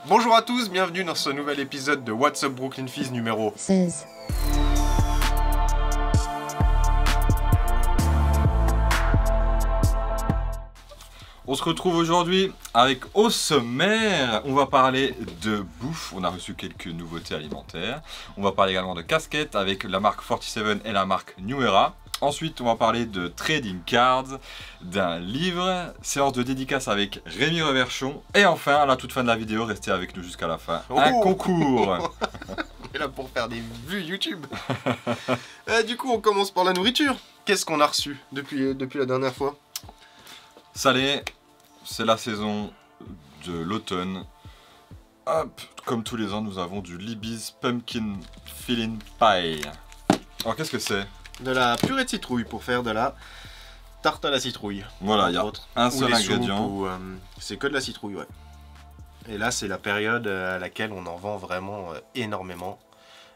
Bonjour à tous, bienvenue dans ce nouvel épisode de What's Up Brooklyn Fizz numéro 16. On se retrouve aujourd'hui avec au sommaire, on va parler de bouffe, on a reçu quelques nouveautés alimentaires. On va parler également de casquettes avec la marque 47 et la marque New Era. Ensuite, on va parler de trading cards, d'un livre, séance de dédicace avec Rémi Reverchon. Et enfin, à la toute fin de la vidéo, restez avec nous jusqu'à la fin, un concours. On est là pour faire des vues YouTube. Du coup, on commence par la nourriture. Qu'est-ce qu'on a reçu depuis la dernière fois? Salé, c'est la saison de l'automne. Hop, comme tous les ans, nous avons du Libby's Pumpkin Filling Pie. Alors, qu'est-ce que c'est? De la purée de citrouille pour faire de la tarte à la citrouille. Voilà, il y a un seul ingrédient. C'est que de la citrouille, ouais. Et là, c'est la période à laquelle on en vend vraiment énormément.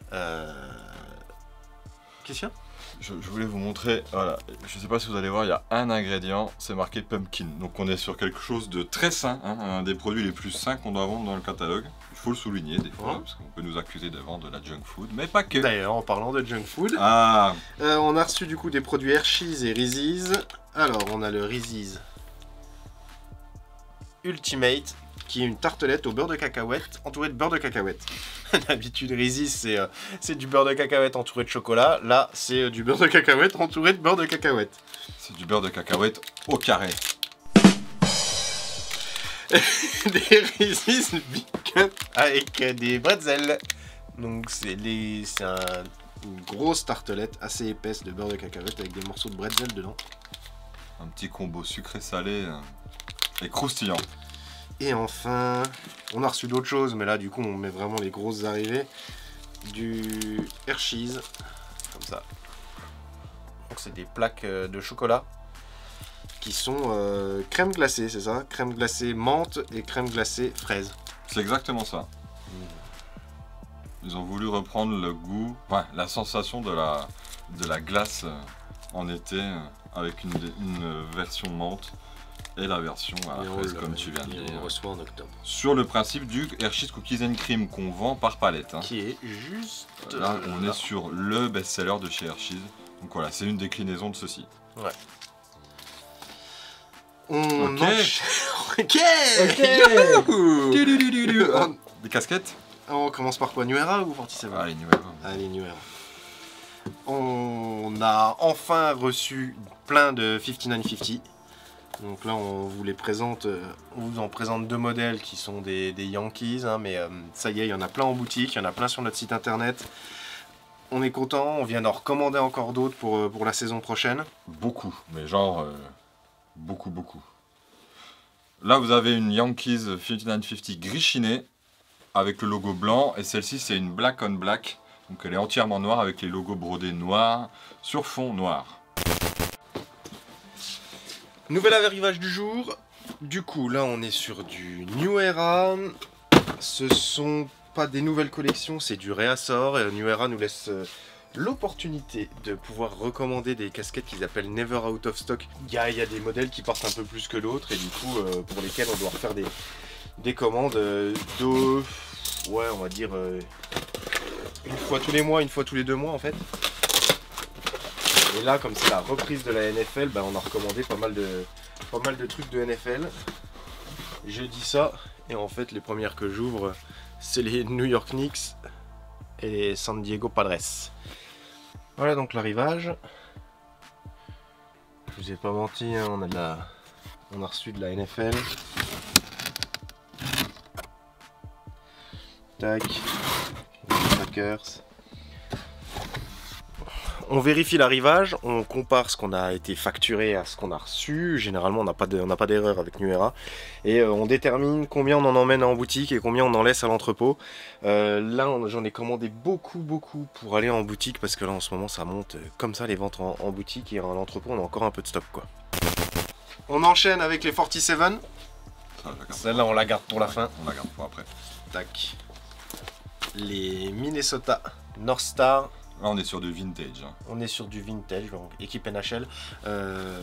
Qu'est-ce qu'il y a? Je voulais vous montrer, voilà, je sais pas si vous allez voir, il y a un ingrédient, c'est marqué pumpkin. Donc on est sur quelque chose de très sain, hein, un des produits les plus sains qu'on doit vendre dans le catalogue. Il faut le souligner des fois, parce qu'on peut nous accuser de vendre de la junk food, mais pas que. D'ailleurs, en parlant de junk food, on a reçu du coup des produits Hershey's et Reese's. Alors, on a le Reese's Ultimate, qui est une tartelette au beurre de cacahuète entourée de beurre de cacahuète. D'habitude, Reese's, c'est du beurre de cacahuète entouré de chocolat. Là, c'est du beurre de cacahuète entouré de beurre de cacahuète. C'est du beurre de cacahuète au carré. Des Reese's Big Cup avec des bretzels. Donc, c'est une grosse tartelette assez épaisse de beurre de cacahuète avec des morceaux de bretzel dedans. Un petit combo sucré-salé et croustillant. Et enfin, on a reçu d'autres choses, mais là du coup on met vraiment les grosses arrivées. Du Hershey's, comme ça. Donc c'est des plaques de chocolat qui sont crème glacée, c'est ça? Crème glacée menthe et crème glacée fraise. C'est exactement ça. Ils ont voulu reprendre le goût, enfin, la sensation de la glace en été avec une version menthe. Et la version à la fraise, comme tu viens de dire. On reçoit en octobre. Sur le principe du Hershey's Cookies and Cream qu'on vend par palette. Hein. Qui est juste là. On est sur le best-seller de chez Hershey's. Donc voilà, c'est une déclinaison de ceci. Ouais. Ok. Des casquettes. On commence par quoi? New Era ou 47? Allez, New Era. Allez, New Era. On a enfin reçu plein de 5950. Donc là on vous les présente, on vous en présente deux modèles qui sont des Yankees, hein, mais ça y est, il y en a plein en boutique, il y en a plein sur notre site internet. On est content, on vient d'en recommander encore d'autres pour la saison prochaine. Beaucoup, mais genre beaucoup. Là vous avez une Yankees 5950 gris chiné avec le logo blanc, et celle-ci c'est une black on black, donc elle est entièrement noire avec les logos brodés noirs sur fond noir. Nouvel arrivage du jour. Du coup, là, on est sur du New Era. Ce sont pas des nouvelles collections, c'est du réassort. Et New Era nous laisse l'opportunité de pouvoir recommander des casquettes qu'ils appellent Never Out of Stock. Il y a des modèles qui partent un peu plus que l'autre et du coup, pour lesquels on doit refaire des commandes de... Ouais, on va dire une fois tous les mois, une fois tous les 2 mois en fait. Et là, comme c'est la reprise de la NFL, bah, on a recommandé pas mal de trucs de NFL. Je dis ça, et en fait, les premières que j'ouvre, c'est les New York Knicks et les San Diego Padres. Voilà donc l'arrivage. Je vous ai pas menti, hein, on a reçu de la NFL. Tac, les Packers. On vérifie l'arrivage, on compare ce qu'on a été facturé à ce qu'on a reçu. Généralement, on n'a pas d'erreur avec New Era. Et on détermine combien on en emmène en boutique et combien on en laisse à l'entrepôt. Là, j'en ai commandé beaucoup pour aller en boutique parce que là, en ce moment, ça monte comme ça les ventes en boutique et à l'entrepôt, on a encore un peu de stock, quoi. On enchaîne avec les 47. Celle-là, on la garde pour la fin. On la garde pour après. Tac. Les Minnesota North Star. Là on est sur du vintage. Hein. On est sur du vintage, donc équipe NHL.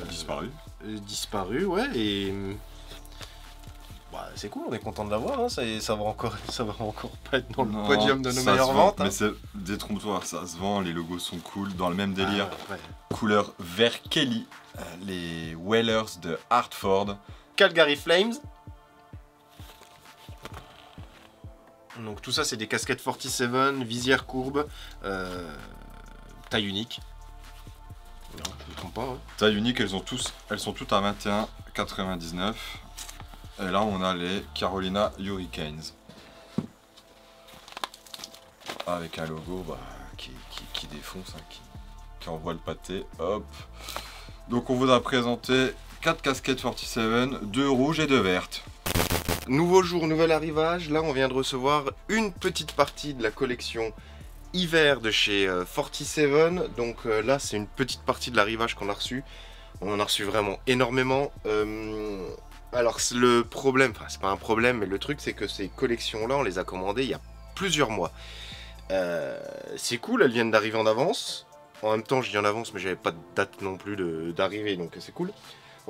Disparu. Disparu, ouais, et... bah, c'est cool, on est content de l'avoir, hein. Ça va encore pas être dans le Non, podium de nos ça meilleures se vend, ventes. mais c'est détrompe-toi, ça se vend, les logos sont cool, dans le même délire. Ah, ouais. Couleur vert Kelly, les Whalers de Hartford. Calgary Flames. Donc tout ça c'est des casquettes 47, visière courbe, taille unique. Non, je ne trompe pas. Ouais. Taille unique, elles sont toutes à 21,99. Et là on a les Carolina Hurricanes. Avec un logo bah, qui défonce, hein, qui envoie le pâté. Hop. Donc on vous a présenté 4 casquettes 47, 2 rouges et 2 vertes. Nouveau jour, nouvel arrivage. Là on vient de recevoir une petite partie de la collection hiver de chez 47. Donc là c'est une petite partie de l'arrivage qu'on a reçu. On en a reçu vraiment énormément. Alors le problème, enfin c'est pas un problème, mais le truc c'est que ces collections là on les a commandées il y a plusieurs mois. C'est cool, elles viennent d'arriver en avance. En même temps je dis en avance mais j'avais pas de date non plus d'arrivée, donc c'est cool.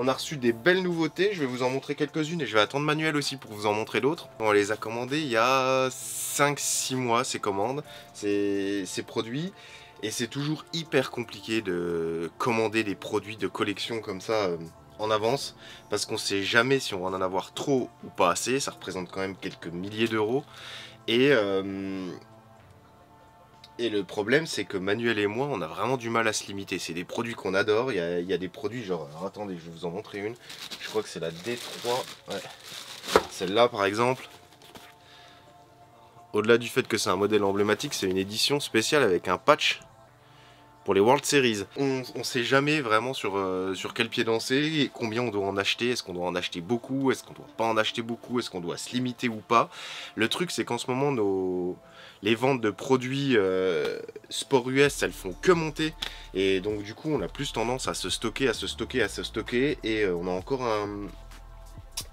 On a reçu des belles nouveautés, je vais vous en montrer quelques-unes et je vais attendre Manuel aussi pour vous en montrer d'autres. On les a commandées il y a 5-6 mois, ces commandes, ces produits. Et c'est toujours hyper compliqué de commander des produits de collection comme ça en avance. Parce qu'on sait jamais si on va en avoir trop ou pas assez, ça représente quand même quelques milliers d'euros. Et le problème c'est que Manuel et moi on a vraiment du mal à se limiter. C'est des produits qu'on adore, il y a des produits genre, alors attendez je vais vous en montrer une. Je crois que c'est la D3, ouais. Celle-là par exemple. Au-delà du fait que c'est un modèle emblématique, c'est une édition spéciale avec un patch pour les World Series. On sait jamais vraiment sur quel pied danser et combien on doit en acheter. Est-ce qu'on doit en acheter beaucoup? Est-ce qu'on doit pas en acheter beaucoup? Est-ce qu'on doit se limiter ou pas? Le truc c'est qu'en ce moment les ventes de produits sport US elles font que monter et donc du coup on a plus tendance à se stocker et on a encore un...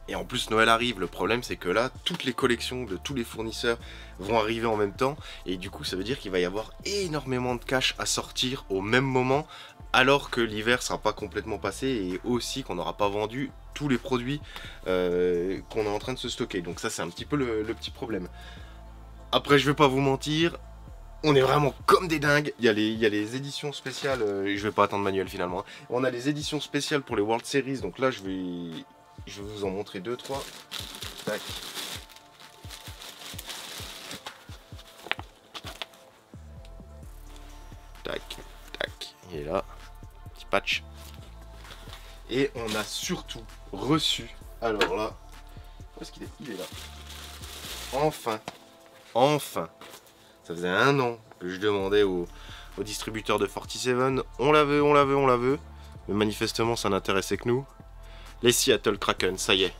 Et en plus Noël arrive, le problème c'est que là toutes les collections de tous les fournisseurs vont arriver en même temps et du coup ça veut dire qu'il va y avoir énormément de cash à sortir au même moment alors que l'hiver sera pas complètement passé et aussi qu'on n'aura pas vendu tous les produits qu'on est en train de se stocker. Donc ça c'est un petit peu le petit problème. Après je vais pas vous mentir, on est vraiment comme des dingues. Il y a les éditions spéciales, je vais pas attendre Manuel finalement. Hein. On a les éditions spéciales pour les World Series, donc là je vais vous en montrer 2-3. Tac. Tac, tac, il est là, petit patch. Et on a surtout reçu, alors là, où est-ce qu'il est? Il est là. Enfin, ça faisait 1 an que je demandais au distributeur de 47, on la veut, mais manifestement ça n'intéressait que nous. Les Seattle Kraken, ça y est,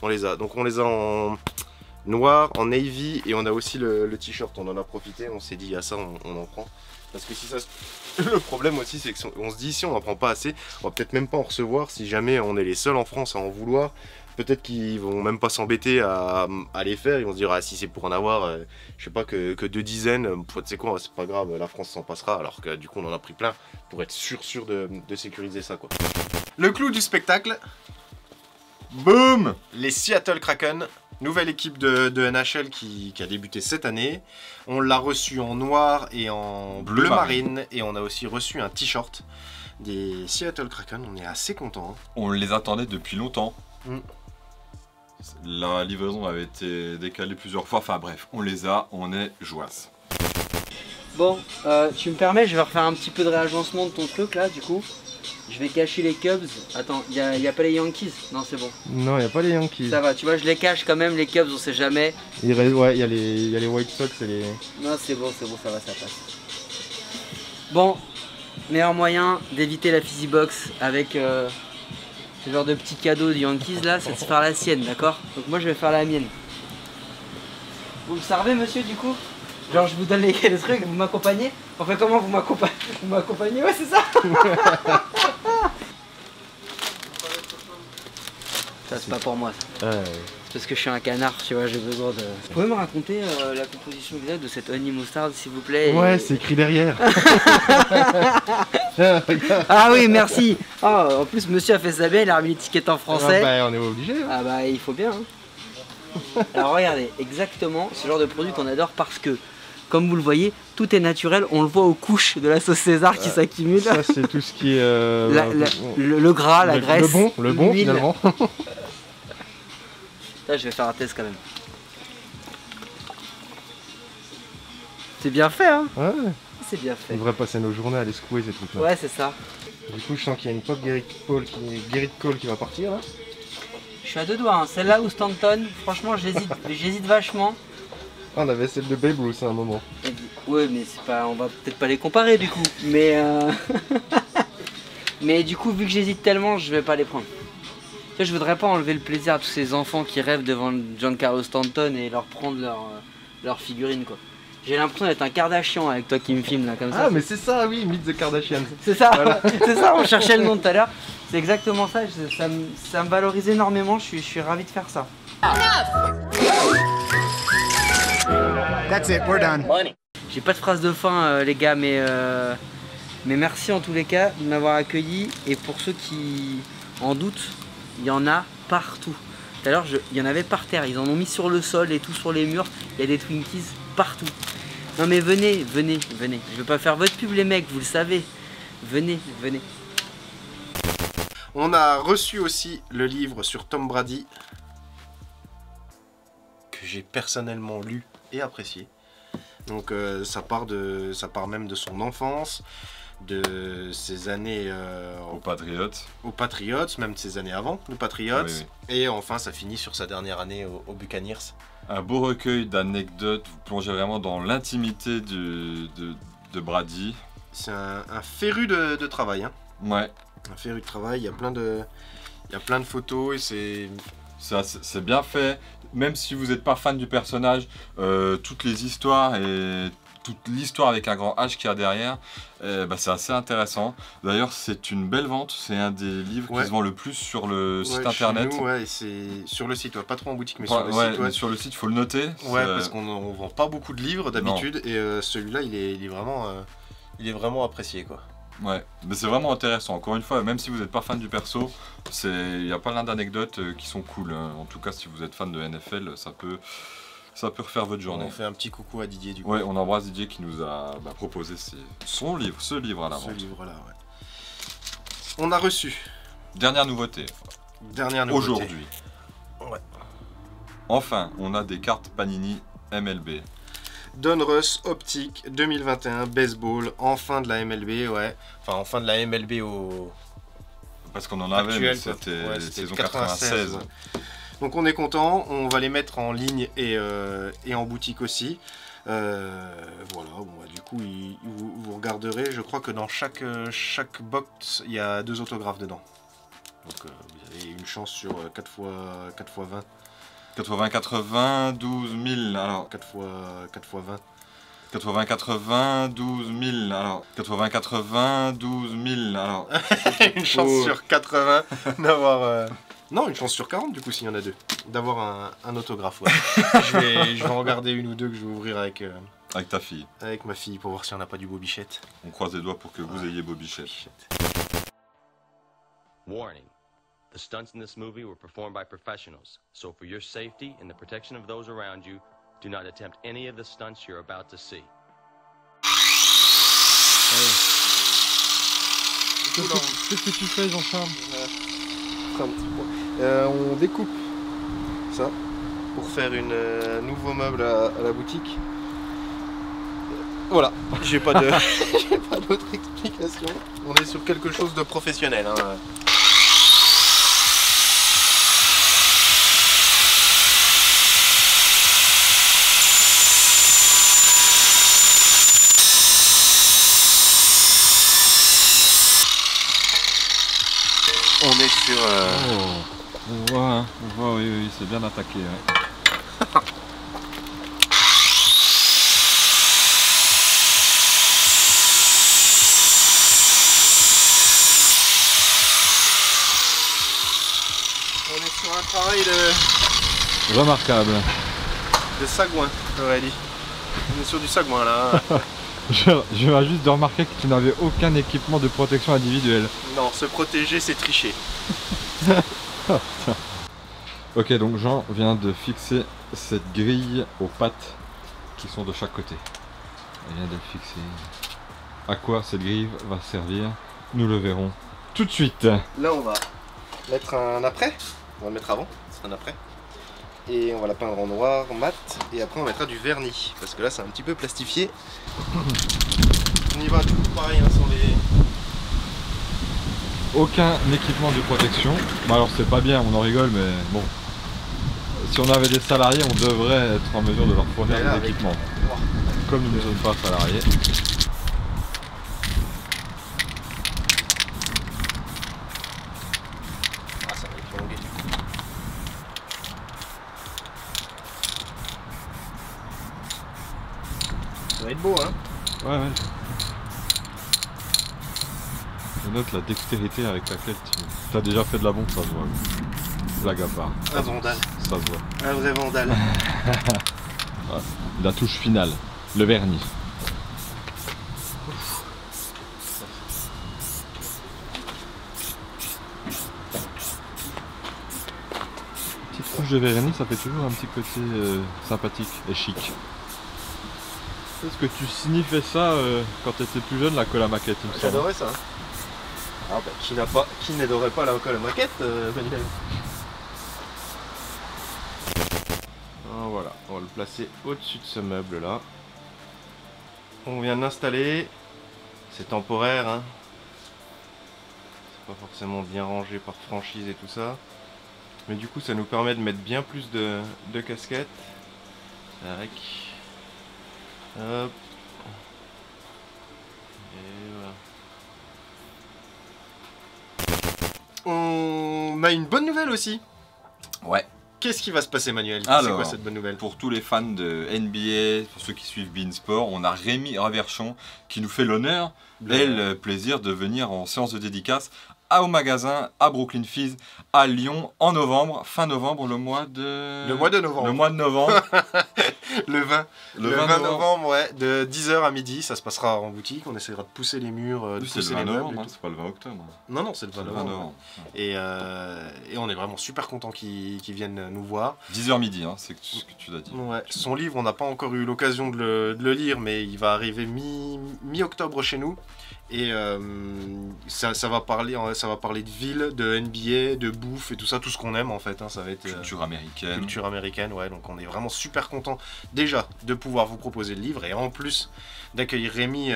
on les a. Donc on les a en noir, en navy et on a aussi le t-shirt, on en a profité, on s'est dit à ça on en prend. Parce que si ça le problème aussi c'est qu'on se dit si on n'en prend pas assez, on va peut-être même pas en recevoir si jamais on est les seuls en France à en vouloir. Peut-être qu'ils vont même pas s'embêter à les faire, ils vont se dire ah si c'est pour en avoir, je sais pas que 2 dizaines, tu sais quoi, c'est pas grave, la France s'en passera, alors que du coup on en a pris plein pour être sûr de sécuriser ça quoi. Le clou du spectacle, boum, les Seattle Kraken, nouvelle équipe de NHL qui a débuté cette année. On l'a reçu en noir et en bleu marine et on a aussi reçu un t-shirt des Seattle Kraken, on est assez content. Hein. On les attendait depuis longtemps. Mm. La livraison avait été décalée plusieurs fois, enfin bref, on les a, on est joisse. Bon, tu me permets, je vais refaire un petit peu de réagencement de ton truc là du coup. Je vais cacher les Cubs. Attends, y a pas les Yankees? Non, c'est bon. Non, il n'y a pas les Yankees. Ça va, tu vois, je les cache quand même, les Cubs, on sait jamais. Ouais, il y a les White Sox et les... Non, c'est bon, ça va, ça passe. Bon, meilleur moyen d'éviter la fizzy box avec ce genre de petits cadeaux de Yankees là, c'est de se faire la sienne, d'accord? Donc moi je vais faire la mienne. Vous me servez monsieur du coup? Genre je vous donne les trucs, vous m'accompagnez? Enfin comment vous m'accompagnez? Vous m'accompagnez? Ouais c'est ça. Ça c'est pas pour moi ça. Parce que je suis un canard, tu vois, j'ai besoin de... Vous pouvez me raconter la composition exacte de cette honey mustard s'il vous plaît? Ouais, c'est écrit derrière. Ah oui, merci. Oh, en plus monsieur a fait ça bien, il a remis l'étiquette en français. Ah bah on est obligé. Hein. Ah bah il faut bien. Hein. Alors regardez, exactement ce genre de produit qu'on adore parce que, comme vous le voyez, tout est naturel. On le voit aux couches de la sauce César qui s'accumulent. Ça, c'est tout ce qui est... le gras, la graisse, le bon l'huile. finalement. Là, je vais faire un test quand même. C'est bien fait, hein? Ouais, C'est bien on fait. devrait passer nos journées à les secouer ces trucs-là. Ouais, c'est ça. Du coup, je sens qu'il y a une pop Gerrit Cole qui va partir là. Je suis à deux doigts, hein. Celle-là ou Stanton, franchement, j'hésite vachement. Ah, on avait celle de Babe Ruth à un moment. Ouais, mais c'est pas, on va peut-être pas les comparer du coup. Mais mais du coup, vu que j'hésite tellement, je vais pas les prendre. Tu sais, je voudrais pas enlever le plaisir à tous ces enfants qui rêvent devant Giancarlo Stanton et leur prendre leur figurine quoi. J'ai l'impression d'être un Kardashian avec toi qui me filme là comme ça. Ah, mais c'est ça, oui, Meet the Kardashians. C'est ça, Voilà. c'est ça, on cherchait le nom tout à l'heure. C'est exactement ça, ça me valorise énormément, je suis ravi de faire ça. That's it, we're done. J'ai pas de phrase de fin les gars, mais merci en tous les cas de m'avoir accueilli. Et pour ceux qui en doutent, il y en a partout. Tout à l'heure, il y en avait par terre, ils en ont mis sur le sol et tout sur les murs. Il y a des Twinkies partout. Non mais venez, venez, venez. Je vais pas faire votre pub les mecs, vous le savez. Venez, venez. On a reçu aussi le livre sur Tom Brady que j'ai personnellement lu et apprécié. Donc ça part même de son enfance, de ses années Aux Patriots. aux Patriots, même de ses années avant, aux Patriots. Oui, oui. Et enfin, ça finit sur sa dernière année aux Buccaneers. Un beau recueil d'anecdotes, vous plongez vraiment dans l'intimité de Brady. C'est un féru de travail. Hein. Ouais, Un féru de travail, il y a plein de photos et c'est bien fait. Même si vous n'êtes pas fan du personnage, toutes les histoires et toute l'histoire avec un grand H qu'il y a derrière, c'est assez intéressant. D'ailleurs, c'est une belle vente. C'est un des livres qui se vend le plus sur le site internet. Chez nous, et c'est sur le site, pas trop en boutique, mais Ouais, sur le site. mais sur le site, il faut le noter. Ouais, parce qu'on vend pas beaucoup de livres d'habitude, et celui-là, il est vraiment apprécié, quoi. Ouais, mais c'est vraiment intéressant. Encore une fois, même si vous n'êtes pas fan du perso, il y a plein d'anecdotes qui sont cool. En tout cas, si vous êtes fan de NFL, ça peut refaire votre journée. On fait un petit coucou à Didier du coup. Ouais, on embrasse Didier qui nous a proposé ce livre à la vente. Ce livre-là, ouais. On a reçu. Dernière nouveauté. Aujourd'hui. Ouais. Enfin, on a des cartes Panini MLB. Donruss Optique 2021 Baseball, enfin de la MLB, ouais. Enfin, enfin de la MLB au... Parce qu'on en avait, mais actuel, c'était c'était saison 96. ouais. Donc on est content, on va les mettre en ligne et en boutique aussi. Voilà, bon, du coup vous regarderez, je crois que dans chaque box il y a 2 autographes dedans. Donc vous avez une chance sur 4 x 20. 80, 12 000, alors 4 x 20. 80, 12 000, alors 80, 12 000, alors Une chance sur 80 d'avoir... Non, une chance sur 40 du coup s'il y en a 2. D'avoir un autographe, ouais. je vais en regarder une ou deux que je vais ouvrir avec avec ta fille. ma fille pour voir si on n'a pas du Bobichette. On croise les doigts pour que vous ayez Bobichette. Warning. The stunts in this movie were performed by professionals, so for your safety and the protection of those around you, do not attempt any of the stunts you're about to see. Qu'est-ce que tu fais, Jean-Charles? On découpe ça pour faire un nouveau meuble à la boutique. Voilà, j'ai pas d'autre explication. On est sur quelque chose de professionnel. Hein. On est sur... On voit, oui, c'est bien attaqué. Ouais. On est sur un travail de Remarquable. sagouin, j'aurais dit. On est sur du sagouin là. Je viens juste de remarquer que tu n'avais aucun équipement de protection individuelle. Non, se protéger c'est tricher. Ok, donc Jean vient de fixer cette grille aux pattes qui sont de chaque côté. Il vient de le fixer. À quoi cette grille va servir? Nous le verrons tout de suite. Là, on va mettre un après. On va le mettre avant, c'est un après. Et on va la peindre en noir, mat. Et après, on mettra du vernis. Parce que là, c'est un petit peu plastifié. On y va tout pareil, hein, sans les... Aucun équipement de protection. Bah alors c'est pas bien, on en rigole, mais bon. Si on avait des salariés, on devrait être en mesure de leur fournir des équipements. Comme nous ne sommes pas salariés. Ah, ça va être longué. Ça va être beau, hein. Ouais, ouais. Je note la dextérité avec laquelle tu as déjà fait de la bombe, ça se voit. Blague à part. Un vandale. Ça se voit. Un vrai vandale. Ouais. La touche finale, le vernis. Petite touche de vernis, ça fait toujours un petit côté sympathique et chic. Est-ce que tu sniffais ça quand tu étais plus jeune, la colle à maquette, il me semble? J'adorais ça. Ah bah, qui n'adorait pas la colle à maquette, Manuel? Ah, voilà, on va le placer au-dessus de ce meuble là. On vient de l'installer. C'est temporaire, hein. C'est pas forcément bien rangé par franchise et tout ça. Mais du coup, ça nous permet de mettre bien plus de casquettes. Tac. Hop. Et voilà. On a une bonne nouvelle aussi. Ouais. Qu'est-ce qui va se passer, Manuel? C'est Alors, quoi cette bonne nouvelle? pour tous les fans de NBA, pour ceux qui suivent Beansport, on a Rémi Raverchon qui nous fait l'honneur et le plaisir de venir en séance de dédicace au magasin à Brooklyn Fizz à Lyon en novembre, fin novembre, le mois de novembre. Le mois de novembre. Le 20 novembre, ouais, de 10h à midi, ça se passera en boutique. On essaiera de pousser les murs, de C'est pousser le 20 les meubles. novembre, hein, c'est pas le 20 octobre. Non, c'est le 20 C'est le 20 novembre. novembre. Et on est vraiment super contents qu'ils viennent nous voir. 10h midi, hein, c'est ce que tu as dit. Ouais. Son livre, on n'a pas encore eu l'occasion de le lire, mais il va arriver mi-octobre chez nous. Et ça va parler de ville, de NBA, de bouffe et tout ça, tout ce qu'on aime en fait. Hein, ça va être Culture américaine. culture américaine, ouais. Donc on est vraiment super content déjà de pouvoir vous proposer le livre et en plus d'accueillir Rémi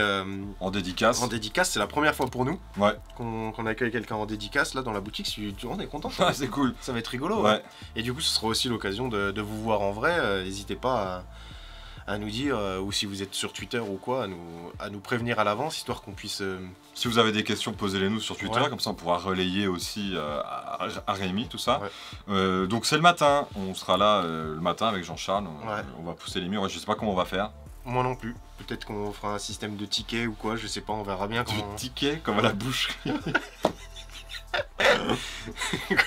En dédicace. en dédicace. C'est la première fois pour nous Ouais. qu'on accueille quelqu'un en dédicace là dans la boutique. On est content. Ah, c'est cool. Ça va être rigolo. Ouais. Ouais. Et du coup, ce sera aussi l'occasion de vous voir en vrai. N'hésitez pas à nous dire, ou si vous êtes sur Twitter ou quoi, à nous prévenir à l'avance, histoire qu'on puisse... Si vous avez des questions, posez-les nous sur Twitter, Ouais. comme ça on pourra relayer aussi à Rémi, tout ça. Ouais. Donc c'est le matin, on sera là le matin avec Jean-Charles, Ouais. on va pousser les murs, je sais pas comment on va faire. Moi non plus. Peut-être qu'on fera un système de tickets ou quoi, je sais pas, on verra bien Du comment... ticket, comme à la boucherie.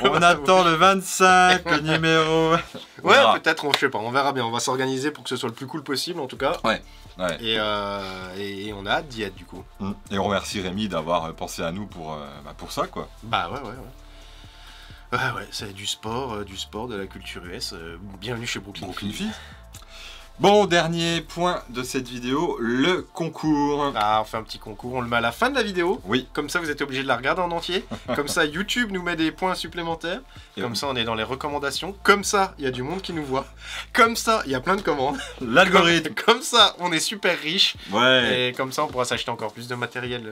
On attend le 25, le numéro. On Ouais, verra. peut-être, je sais pas, on verra bien. On va s'organiser pour que ce soit le plus cool possible en tout cas. Ouais. Et on a hâte d'y être du coup. Et on remercie Rémi d'avoir pensé à nous pour ça, quoi. Bah ouais. Ouais, c'est du sport, de la culture US. Bienvenue chez Brooklyn Fizz. Bon, dernier point de cette vidéo, le concours. Ah, on fait un petit concours, on le met à la fin de la vidéo. Oui. Comme ça, vous êtes obligé de la regarder en entier. Comme ça, YouTube nous met des points supplémentaires. Et Comme ça, on est dans les recommandations. Comme ça, il y a du monde qui nous voit. Comme ça, il y a plein de commandes. L'algorithme. Comme ça, on est super riche. Ouais. Et comme ça, on pourra s'acheter encore plus de matériel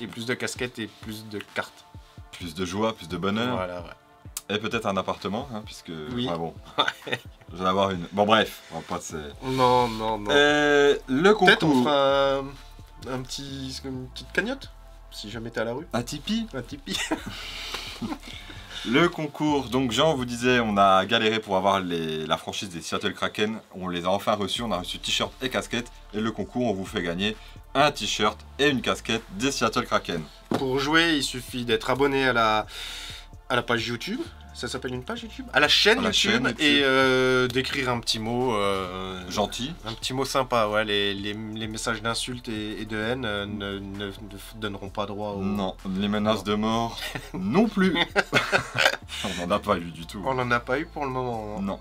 et plus de casquettes et plus de cartes. Plus de joie, plus de bonheur. Voilà, ouais. Et peut-être un appartement, hein, puisque... Oui. Ouais, bon. Je vais en avoir une. Bon, bref. On va pas Non. le Peut-être on concours. fera une petite cagnotte. Si jamais t'es à la rue. Un Tipeee. Un Tipeee. Le concours, donc Jean vous disait, on a galéré pour avoir la franchise des Seattle Kraken. On les a enfin reçus, on a reçu t-shirt et casquette. Et le concours, on vous fait gagner un t-shirt et une casquette des Seattle Kraken. Pour jouer, il suffit d'être abonné à la page YouTube. Ça s'appelle une page YouTube? À la chaîne YouTube. Et d'écrire un petit mot. gentil. Un petit mot sympa, ouais. Les messages d'insultes et de haine ne donneront pas droit au... Non, les menaces de mort non plus. On n'en a pas eu du tout. On n'en a pas eu pour le moment. Non.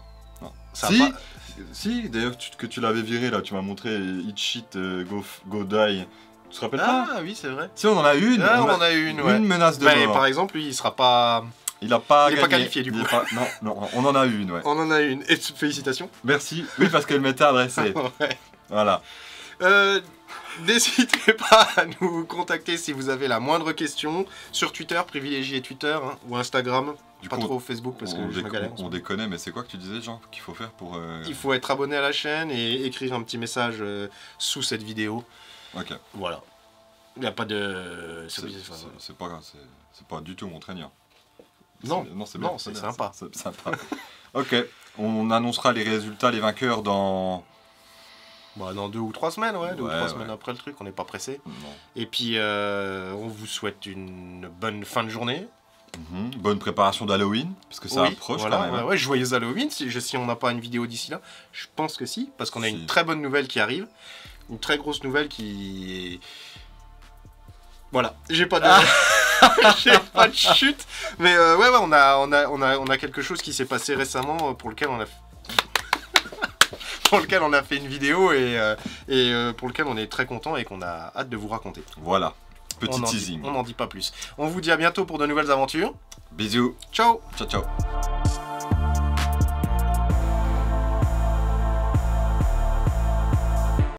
Ça Si, a pas- si d'ailleurs que tu l'avais viré là, tu m'as montré Eat Shit, go Die. Tu te rappelles pas? Ah oui, c'est vrai. Si, on en a une. Ah, on en a une, ouais. Une menace de Mais mort. par exemple, lui, il sera pas... Il a pas il est gagné. pas qualifié, du Il coup. est pas- Non, on en a une, ouais. On en a une. Et félicitations. Merci. Oui, parce qu'elle m'était adressée. Ouais. Voilà. N'hésitez pas à nous contacter si vous avez la moindre question sur Twitter, privilégiez Twitter hein, ou Instagram, Du pas coup, trop Facebook parce que je me galère. on déconne, mais c'est quoi que tu disais, Jean, qu'il faut faire pour... Il faut être abonné à la chaîne et écrire un petit message sous cette vidéo. Ok. Voilà. Il n'y a pas de... C'est pas grave, c'est pas du tout mon traîneur. Non, c'est bien. non, c'est sympa. C'est sympa. Ok, on annoncera les résultats, les vainqueurs dans... Bah, dans 2 ou 3 semaines, ouais. 2 ou 3 Ouais, semaines ouais. après le truc, on n'est pas pressé. Non. Et puis, on vous souhaite une bonne fin de journée. Bonne préparation d'Halloween, parce que ça Oui, approche voilà, quand même. ouais, joyeux Halloween, si on n'a pas une vidéo d'ici là. Je pense que si, parce qu'on a Si. une très bonne nouvelle qui arrive. Une très grosse nouvelle qui... Voilà, j'ai pas de... j'ai pas de chute. Mais ouais, on a quelque chose qui s'est passé récemment pour lequel on a... pour lequel on a fait une vidéo et pour lequel on est très content et qu'on a hâte de vous raconter. Voilà, petit On teasing. n'en dit pas plus. On vous dit à bientôt pour de nouvelles aventures. Bisous, Ciao! ciao ciao.